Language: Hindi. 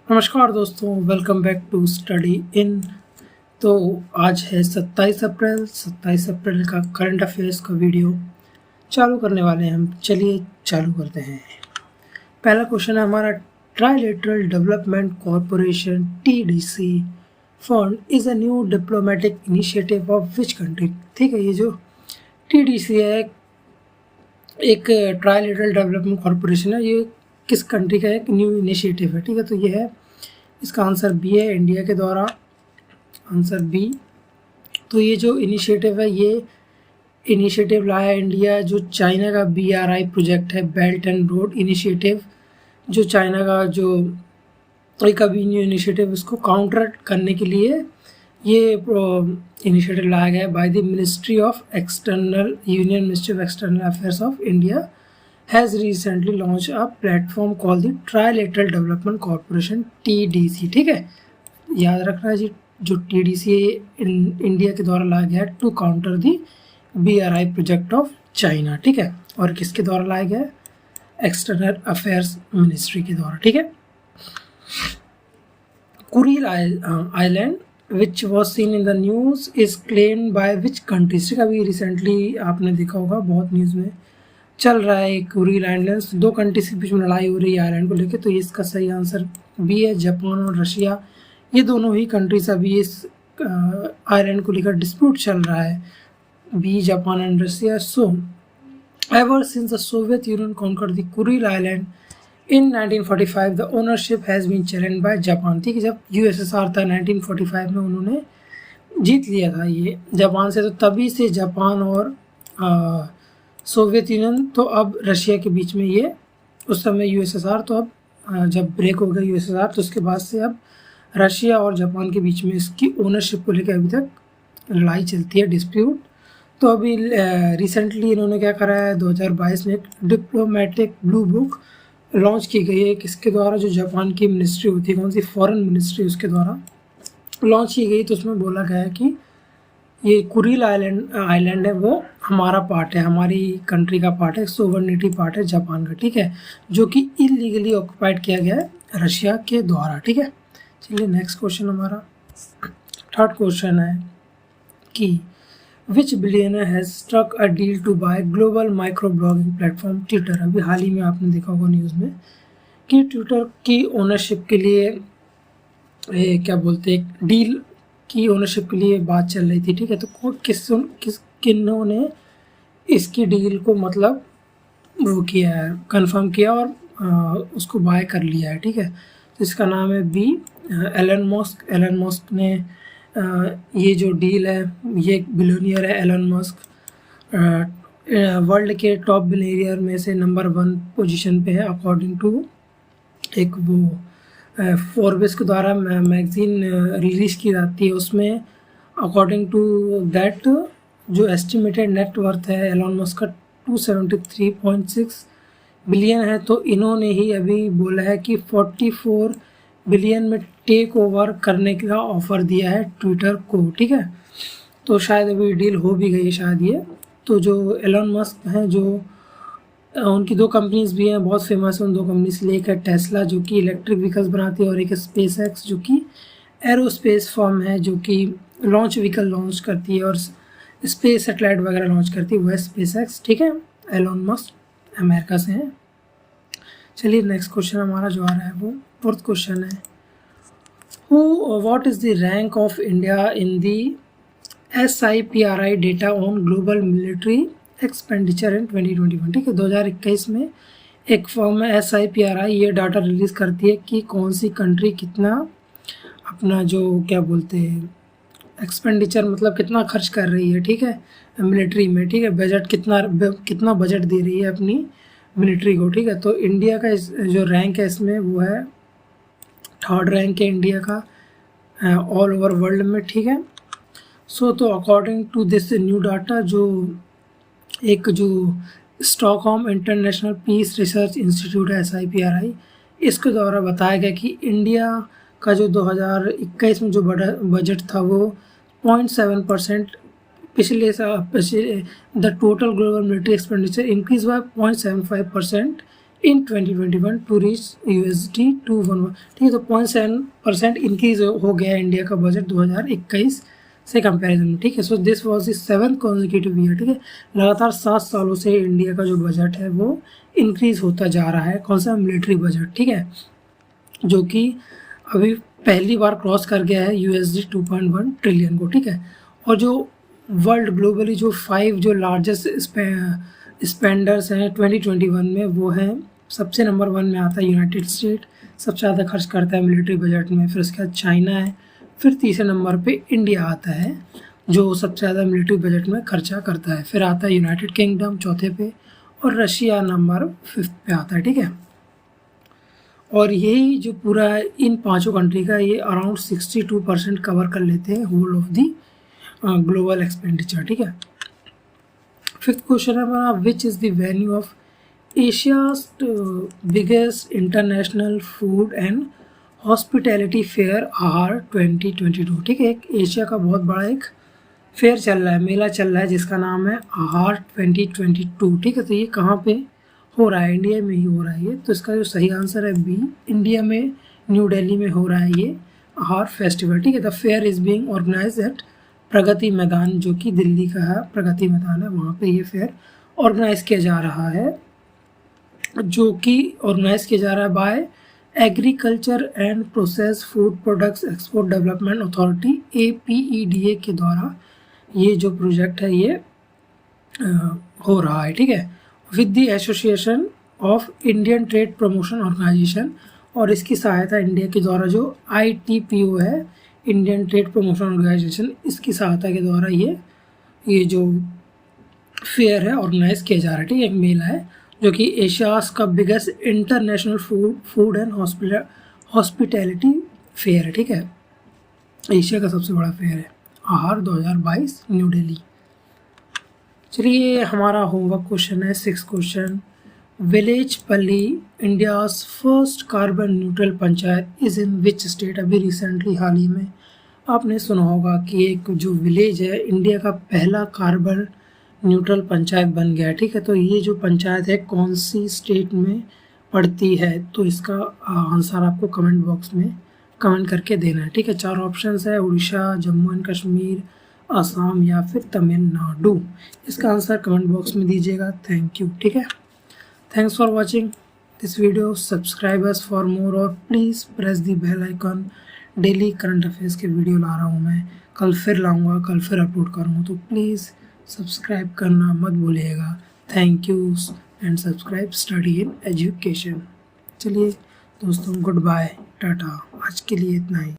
नमस्कार दोस्तों, welcome back to study in. तो आज है 27 अप्रैल का करंट अफेयर्स का वीडियो चालू करने वाले हैं हम। चलिए चालू करते हैं। पहला क्वेश्चन है हमारा, trilateral development corporation TDC fund is a new diplomatic initiative of which country. ठीक है, ये जो TDC है एक ट्राइलेटरल डेवलपमेंट कॉरपोरेशन है, ये किस कंट्री का एक न्यू इनिशिएटिव है। ठीक है, तो ये है, इसका आंसर बी है, इंडिया के द्वारा, आंसर बी। तो ये जो इनिशिएटिव है, ये इनिशिएटिव लाया इंडिया, जो चाइना का BRI प्रोजेक्ट है, बेल्ट एंड रोड इनिशिएटिव, जो चाइना का जो एक अभी न्यू इनिशिएटिव, उसको काउंटर करने के लिए ये इनिशिएटिव लाया गया है by the ministry of external union ministry of external affairs of India has recently launched a platform called the Trilateral Development Corporation TDC। ठीक है, याद रखना है जी, जो TDC इंडिया के द्वारा लाया गया है to counter the BRI project of China. ठीक है, और किसके द्वारा लाया गया है? एक्सटर्नल अफेयर्स मिनिस्ट्री के द्वारा। ठीक है, Kuril island which was seen in the news is claimed by which countries. अभी रिसेंटली आपने देखा होगा, बहुत न्यूज़ में चल रहा है, कुरिल आइलैंड्स, दो कंट्रीज के बीच में लड़ाई हो रही है आइलैंड को लेकर। तो इसका सही आंसर बी है, जापान और रशिया, ये दोनों ही कंट्रीज अभी इस आइलैंड को लेकर डिस्प्यूट चल रहा है, B, Japan and Russia. So ever since the Soviet Union conquered the Kuril island in 1945 the ownership has been challenged by Japan. ठीक है, जब USSR था 1945 में, उन्होंने जीत लिया था ये जापान से, तो तभी से जापान और सोवियत यूनियन, तो अब रशिया के बीच में ये, उस समय USSR, तो अब जब ब्रेक हो गया USSR, तो उसके बाद से अब रशिया और जापान के बीच में इसकी ओनरशिप को लेकर अभी तक लड़ाई चलती है, डिस्प्यूट। तो अभी रिसेंटली इन्होंने क्या करा है, 2022 में एक डिप्लोमेटिक ब्लू बुक लॉन्च की गई है, किसके द्वारा? जो जापान की मिनिस्ट्री होती है, कौन सी, फॉरेन मिनिस्ट्री, उसके द्वारा लॉन्च की गई। तो उसमें बोला गया है कि ये कुरिल आइलैंड है, वो हमारा पार्ट है, हमारी कंट्री का पार्ट है, सोवर्निटी पार्ट है जापान का। ठीक है, जो कि इलीगली ऑक्युपाइड किया गया है रशिया के द्वारा। ठीक है, चलिए नेक्स्ट क्वेश्चन हमारा, थर्ड क्वेश्चन है कि which billionaire has struck a deal to buy global micro blogging platform Twitter. अभी हाल ही में आपने देखा होगा न्यूज़ में कि ट्विटर की ओनरशिप के लिए क्या बोलते हैं, एक डील की ओनरशिप के लिए बात चल रही थी। ठीक है, तो किन्होंने इसकी डील को मतलब वो किया है, कंफर्म किया और उसको बाय कर लिया है। ठीक है, तो इसका नाम है B, Elon Musk. Elon Musk ने ये जो डील है, ये एक बिलियनियर है एलन मस्क, वर्ल्ड के टॉप बिलियनियर में से नंबर 1 पोजीशन पे है, अकॉर्डिंग टू एक वो फोर्ब्स के द्वारा मैगजीन रिलीज़ की जाती है, उसमें अकॉर्डिंग टू दैट जो एस्टिमेटेड नेट वर्थ है एलन मस्क का 273.6 बिलियन है। तो इन्होंने ही अभी बोला है कि 44 बिलियन में टेक ओवर करने का ऑफ़र दिया है ट्विटर को। ठीक है, तो शायद अभी डील हो भी गई शायद ये। तो जो एलन मस्क हैं, जो उनकी 2 कंपनीज भी हैं, बहुत फेमस है उन 2 कंपनीज से। एक है टेस्ला, जो कि इलेक्ट्रिक व्हीकल्स बनाती है, और एक है SpaceX, जो कि एरोस्पेस फर्म है, जो कि लॉन्च व्हीकल लॉन्च करती है और स्पेस सैटेलाइट वगैरह लॉन्च करती है, वो है SpaceX। ठीक है, एलन मस्क अमेरिका से हैं। चलिए नेक्स्ट क्वेश्चन हमारा जो आ रहा है, वो फोर्थ क्वेश्चन है, what is the rank of India in the SIPRI data on global military expenditure in 2021। ठीक है, 2021 में एक फर्म है SIPRI, ये डाटा रिलीज़ करती है कि कौन सी कंट्री कितना अपना जो क्या बोलते हैं एक्सपेंडिचर, मतलब कितना खर्च कर रही है। ठीक है, मिलिट्री में। ठीक है, बजट कितना बजट दे रही है अपनी मिलिट्री को। ठीक है, तो इंडिया का जो रैंक है इसमें, वो है 3rd रैंक है इंडिया का ऑल ओवर वर्ल्ड में। ठीक है, सो तो according to this new data, जो Stockholm international peace research institute है SIPRI, इसके द्वारा बताया गया कि इंडिया का जो 2021 में जो बजट था, वो 0.7% the total global military expenditure increase by 0.75% in 2021 to reach USD 211, ठीक है। तो 0.7% इंक्रीज हो गया इंडिया का बजट 2021 से कंपैरिजन में, ठीक है। So this was the 7th consecutive year, ठीक है। लगातार 7 सालों से इंडिया का जो बजट है वो इंक्रीज होता जा रहा है। कौन सा? मिलिट्री बजट, ठीक है, जो कि अभी पहली बार क्रॉस कर गया है USD 2.1 ट्रिलियन को, ठीक है। और जो वर्ल्ड ग्लोबली जो 5 जो लार्जेस्ट स्पेंडर्स हैं 2021 में, वो हैं, सबसे नंबर 1 में आता है यूनाइटेड स्टेट, सबसे ज़्यादा खर्च करता है मिलिट्री बजट में। फिर उसके बाद चाइना है, फिर तीसरे नंबर पे इंडिया आता है जो सबसे ज़्यादा मिलिट्री बजट में खर्चा करता है। फिर आता है यूनाइटेड किंगडम चौथे पे, और रशिया नंबर 5th पे आता है, ठीक है। और यही जो पूरा इन पांचों कंट्री का ये अराउंड 62% कवर कर लेते हैं whole of the global expenditure, ठीक है। 5th क्वेश्चन है हमारा, which is the venue of Asia's biggest international food and hospitality fair Aahar 2022, ठीक है। एक एशिया का बहुत बड़ा एक फेयर चल रहा है, मेला चल रहा है, जिसका नाम है आर 2022, ठीक है। तो ये कहाँ पे हो रहा है? इंडिया में ही हो रहा है ये। तो इसका जो सही आंसर है बी, इंडिया में न्यू दिल्ली में हो रहा है ये आर फेस्टिवल, ठीक है। The fair is being organised at Pragati Maidan, जो कि दिल्ली का है, प्रगति मैदान है, वहाँ पे ये फेयर ऑर्गेनाइज किया जा रहा है, जो कि ऑर्गेनाइज किया जा रहा है bye agriculture and process food products export development authority APEDA के द्वारा ये जो प्रोजेक्ट है ये हो रहा है, ठीक है, with the association of Indian trade promotion organisation. और इसकी सहायता इंडिया के द्वारा जो ITPO है, इंडियन ट्रेड प्रमोशन ऑर्गेनाइजेशन, इसकी सहायता के द्वारा ये जो फेयर है ऑर्गेनाइज किया जा रहा है, ठीक है। एक मेला है जो कि एशियाज का biggest international food and hospitality fair है, ठीक है। एशिया का सबसे बड़ा फेयर है, आहार 2022 न्यू दिल्ली। चलिए हमारा होमवर्क क्वेश्चन है 6th क्वेश्चन, विलेज पल्ली India's first carbon neutral panchayat is in which state. अभी रिसेंटली हाल ही में आपने सुना होगा कि एक जो विलेज है इंडिया का पहला कार्बन न्यूट्रल पंचायत बन गया है, ठीक है। तो ये जो पंचायत है कौन सी स्टेट में पड़ती है? तो इसका आंसर आपको कमेंट बॉक्स में कमेंट करके देना है, ठीक है। 4 ऑप्शंस है, उड़ीसा, जम्मू एंड कश्मीर, असम या फिर तमिलनाडु। इसका आंसर कमेंट बॉक्स में दीजिएगा। थैंक यू, ठीक है। Thanks for watching this video, subscribe us for more, और please press the bell icon. Daily current affairs के वीडियो ला रहा हूँ मैं, कल फिर लाऊंगा, कल फिर अपलोड करूँगा, तो प्लीज़ सब्सक्राइब करना मत भूलिएगा। Thank you and subscribe study in education. चलिए दोस्तों, गुड बाय, टाटा, आज के लिए इतना ही।